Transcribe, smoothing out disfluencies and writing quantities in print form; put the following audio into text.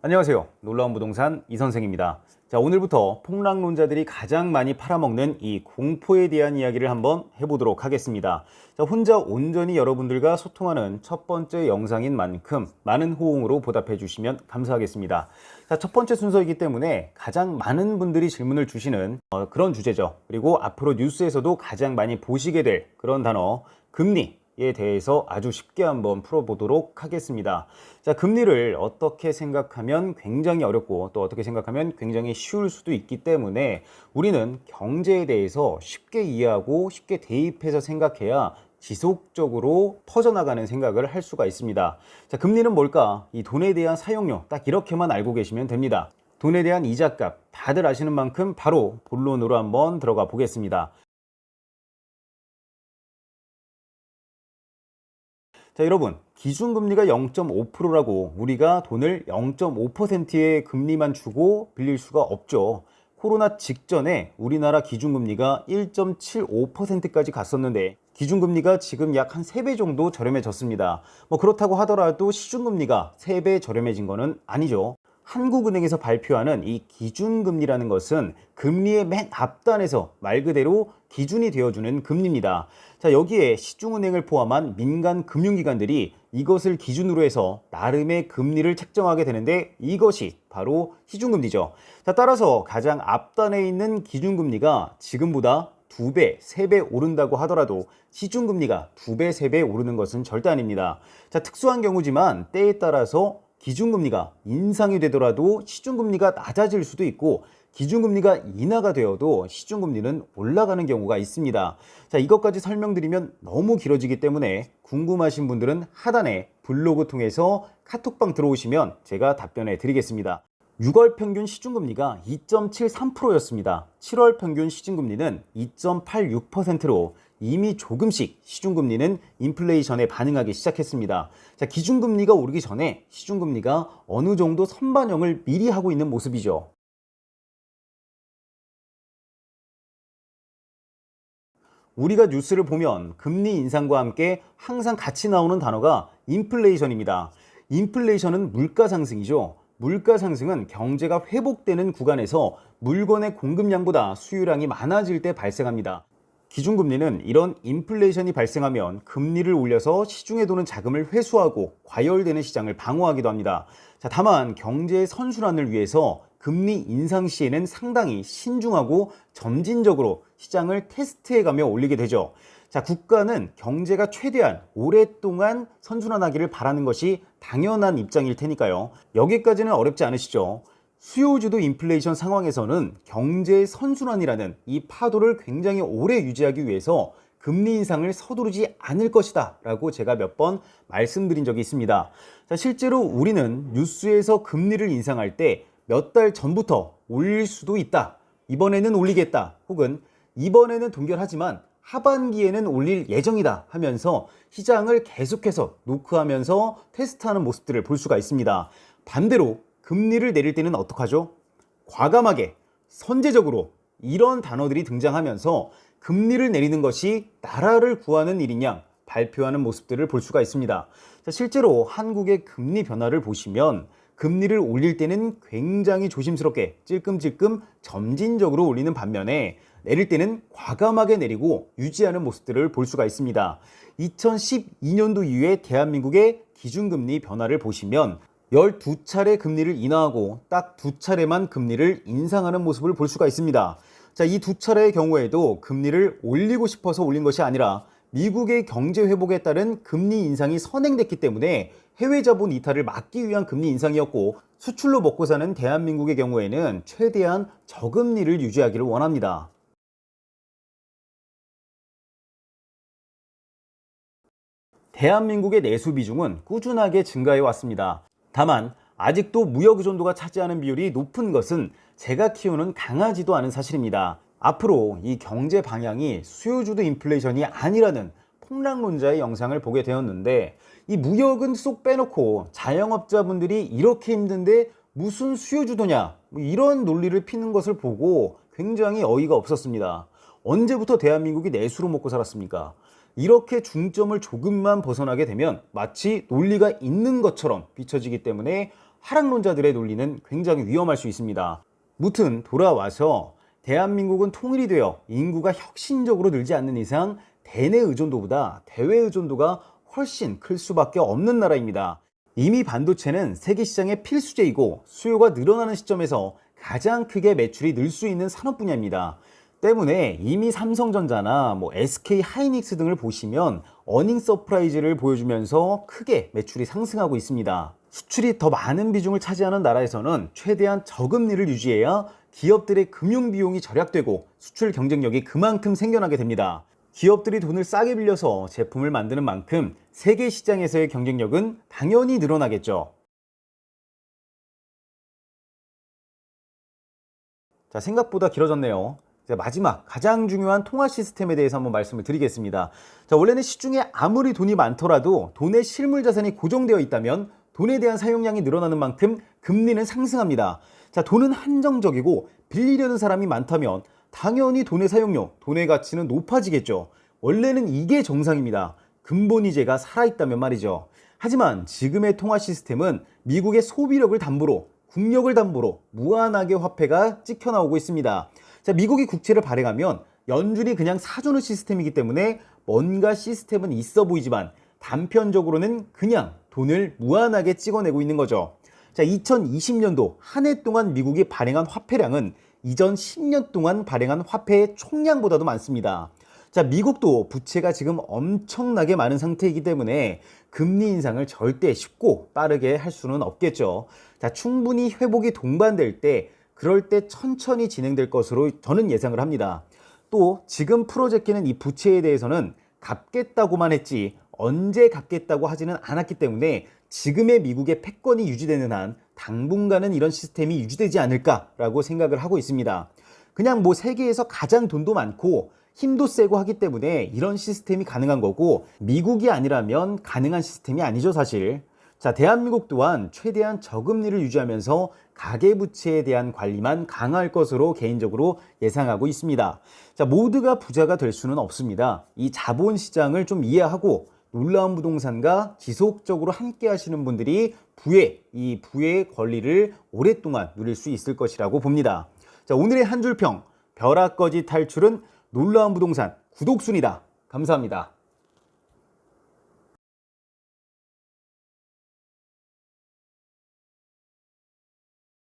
안녕하세요. 놀라운 부동산 이선생입니다. 자, 오늘부터 폭락론자들이 가장 많이 팔아먹는 이 공포에 대한 이야기를 한번 해보도록 하겠습니다. 자, 혼자 온전히 여러분들과 소통하는 첫 번째 영상인 만큼 많은 호응으로 보답해 주시면 감사하겠습니다. 자, 첫 번째 순서이기 때문에 가장 많은 분들이 질문을 주시는 그런 주제죠. 그리고 앞으로 뉴스에서도 가장 많이 보시게 될 그런 단어, 금리. 에 대해서 아주 쉽게 한번 풀어보도록 하겠습니다. 자, 금리를 어떻게 생각하면 굉장히 어렵고 또 어떻게 생각하면 굉장히 쉬울 수도 있기 때문에 우리는 경제에 대해서 쉽게 이해하고 쉽게 대입해서 생각해야 지속적으로 퍼져나가는 생각을 할 수가 있습니다. 자, 금리는 뭘까? 이 돈에 대한 사용료 딱 이렇게만 알고 계시면 됩니다. 돈에 대한 이자값 다들 아시는 만큼 바로 본론으로 한번 들어가 보겠습니다. 자, 여러분, 기준금리가 0.5%라고 우리가 돈을 0.5%의 금리만 주고 빌릴 수가 없죠. 코로나 직전에 우리나라 기준금리가 1.75%까지 갔었는데 기준금리가 지금 약 한 3배 정도 저렴해졌습니다. 그렇다고 하더라도 시중금리가 3배 저렴해진 거는 아니죠. 한국은행에서 발표하는 이 기준금리라는 것은 금리의 맨 앞단에서 말 그대로 기준이 되어주는 금리입니다. 자, 여기에 시중은행을 포함한 민간 금융기관들이 이것을 기준으로 해서 나름의 금리를 책정하게 되는데 이것이 바로 시중금리죠. 자, 따라서 가장 앞단에 있는 기준금리가 지금보다 2배, 3배 오른다고 하더라도 시중금리가 2배, 3배 오르는 것은 절대 아닙니다. 자, 특수한 경우지만 때에 따라서 기준금리가 인상이 되더라도 시중금리가 낮아질 수도 있고 기준금리가 인하가 되어도 시중금리는 올라가는 경우가 있습니다. 자, 이것까지 설명드리면 너무 길어지기 때문에 궁금하신 분들은 하단에 블로그 통해서 카톡방 들어오시면 제가 답변해 드리겠습니다. 6월 평균 시중금리가 2.73%였습니다. 7월 평균 시중금리는 2.86%로 이미 조금씩 시중금리는 인플레이션에 반응하기 시작했습니다. 자, 기준금리가 오르기 전에 시중금리가 어느 정도 선반영을 미리 하고 있는 모습이죠. 우리가 뉴스를 보면 금리 인상과 함께 항상 같이 나오는 단어가 인플레이션입니다. 인플레이션은 물가 상승이죠. 물가 상승은 경제가 회복되는 구간에서 물건의 공급량보다 수요량이 많아질 때 발생합니다. 기준금리는 이런 인플레이션이 발생하면 금리를 올려서 시중에 도는 자금을 회수하고 과열되는 시장을 방어하기도 합니다. 자, 다만 경제의 선순환을 위해서 금리 인상 시에는 상당히 신중하고 점진적으로 시장을 테스트해가며 올리게 되죠. 자, 국가는 경제가 최대한 오랫동안 선순환하기를 바라는 것이 당연한 입장일 테니까요. 여기까지는 어렵지 않으시죠? 수요주도 인플레이션 상황에서는 경제의 선순환이라는 이 파도를 굉장히 오래 유지하기 위해서 금리 인상을 서두르지 않을 것이다 라고 제가 몇 번 말씀드린 적이 있습니다. 자, 실제로 우리는 뉴스에서 금리를 인상할 때 몇 달 전부터 올릴 수도 있다, 이번에는 올리겠다, 혹은 이번에는 동결하지만 하반기에는 올릴 예정이다 하면서 시장을 계속해서 노크하면서 테스트하는 모습들을 볼 수가 있습니다. 반대로 금리를 내릴 때는 어떡하죠? 과감하게, 선제적으로 이런 단어들이 등장하면서 금리를 내리는 것이 나라를 구하는 일인 양 발표하는 모습들을 볼 수가 있습니다. 자, 실제로 한국의 금리 변화를 보시면 금리를 올릴 때는 굉장히 조심스럽게 찔끔찔끔 점진적으로 올리는 반면에 내릴 때는 과감하게 내리고 유지하는 모습들을 볼 수가 있습니다. 2012년도 이후에 대한민국의 기준금리 변화를 보시면 12차례 금리를 인하하고 딱 2차례만 금리를 인상하는 모습을 볼 수가 있습니다. 자, 이 2차례의 경우에도 금리를 올리고 싶어서 올린 것이 아니라 미국의 경제 회복에 따른 금리 인상이 선행됐기 때문에 해외 자본 이탈을 막기 위한 금리 인상이었고, 수출로 먹고 사는 대한민국의 경우에는 최대한 저금리를 유지하기를 원합니다. 대한민국의 내수 비중은 꾸준하게 증가해 왔습니다. 다만 아직도 무역 의존도가 차지하는 비율이 높은 것은 제가 키우는 강하지도 않은 사실입니다. 앞으로 이 경제 방향이 수요주도 인플레이션이 아니라는 폭락론자의 영상을 보게 되었는데, 이 무역은 쏙 빼놓고 자영업자분들이 이렇게 힘든데 무슨 수요주도냐, 이런 논리를 피는 것을 보고 굉장히 어이가 없었습니다. 언제부터 대한민국이 내수로 먹고 살았습니까? 이렇게 중점을 조금만 벗어나게 되면 마치 논리가 있는 것처럼 비춰지기 때문에 하락론자들의 논리는 굉장히 위험할 수 있습니다. 무튼 돌아와서 대한민국은 통일이 되어 인구가 혁신적으로 늘지 않는 이상 대내 의존도보다 대외 의존도가 훨씬 클 수밖에 없는 나라입니다. 이미 반도체는 세계 시장의 필수제이고 수요가 늘어나는 시점에서 가장 크게 매출이 늘 수 있는 산업 분야입니다. 때문에 이미 삼성전자나 SK 하이닉스 등을 보시면 어닝 서프라이즈를 보여주면서 크게 매출이 상승하고 있습니다. 수출이 더 많은 비중을 차지하는 나라에서는 최대한 저금리를 유지해야 기업들의 금융 비용이 절약되고 수출 경쟁력이 그만큼 생겨나게 됩니다. 기업들이 돈을 싸게 빌려서 제품을 만드는 만큼 세계 시장에서의 경쟁력은 당연히 늘어나겠죠. 자, 생각보다 길어졌네요. 이제 마지막 가장 중요한 통화 시스템에 대해서 한번 말씀을 드리겠습니다. 자, 원래는 시중에 아무리 돈이 많더라도 돈의 실물 자산이 고정되어 있다면 돈에 대한 사용량이 늘어나는 만큼 금리는 상승합니다. 자, 돈은 한정적이고 빌리려는 사람이 많다면 당연히 돈의 사용료, 돈의 가치는 높아지겠죠. 원래는 이게 정상입니다. 근본이제가 살아있다면 말이죠. 하지만 지금의 통화 시스템은 미국의 소비력을 담보로, 국력을 담보로 무한하게 화폐가 찍혀 나오고 있습니다. 자, 미국이 국채를 발행하면 연준이 그냥 사주는 시스템이기 때문에 뭔가 시스템은 있어 보이지만 단편적으로는 그냥 돈을 무한하게 찍어내고 있는 거죠. 자, 2020년도 한 해 동안 미국이 발행한 화폐량은 이전 10년 동안 발행한 화폐의 총량보다도 많습니다. 자, 미국도 부채가 지금 엄청나게 많은 상태이기 때문에 금리 인상을 절대 쉽고 빠르게 할 수는 없겠죠. 자, 충분히 회복이 동반될 때 그럴 때 천천히 진행될 것으로 저는 예상을 합니다. 또 지금 풀어제끼는 이 부채에 대해서는 갚겠다고만 했지 언제 갚겠다고 하지는 않았기 때문에 지금의 미국의 패권이 유지되는 한 당분간은 이런 시스템이 유지되지 않을까라고 생각을 하고 있습니다. 그냥 세계에서 가장 돈도 많고 힘도 세고 하기 때문에 이런 시스템이 가능한 거고 미국이 아니라면 가능한 시스템이 아니죠, 사실. 자, 대한민국 또한 최대한 저금리를 유지하면서 가계부채에 대한 관리만 강화할 것으로 개인적으로 예상하고 있습니다. 자, 모두가 부자가 될 수는 없습니다. 이 자본시장을 좀 이해하고 놀라운 부동산과 지속적으로 함께 하시는 분들이 이 부의 권리를 오랫동안 누릴 수 있을 것이라고 봅니다. 자, 오늘의 한 줄평, 벼락거지 탈출은 놀라운 부동산 구독순이다. 감사합니다.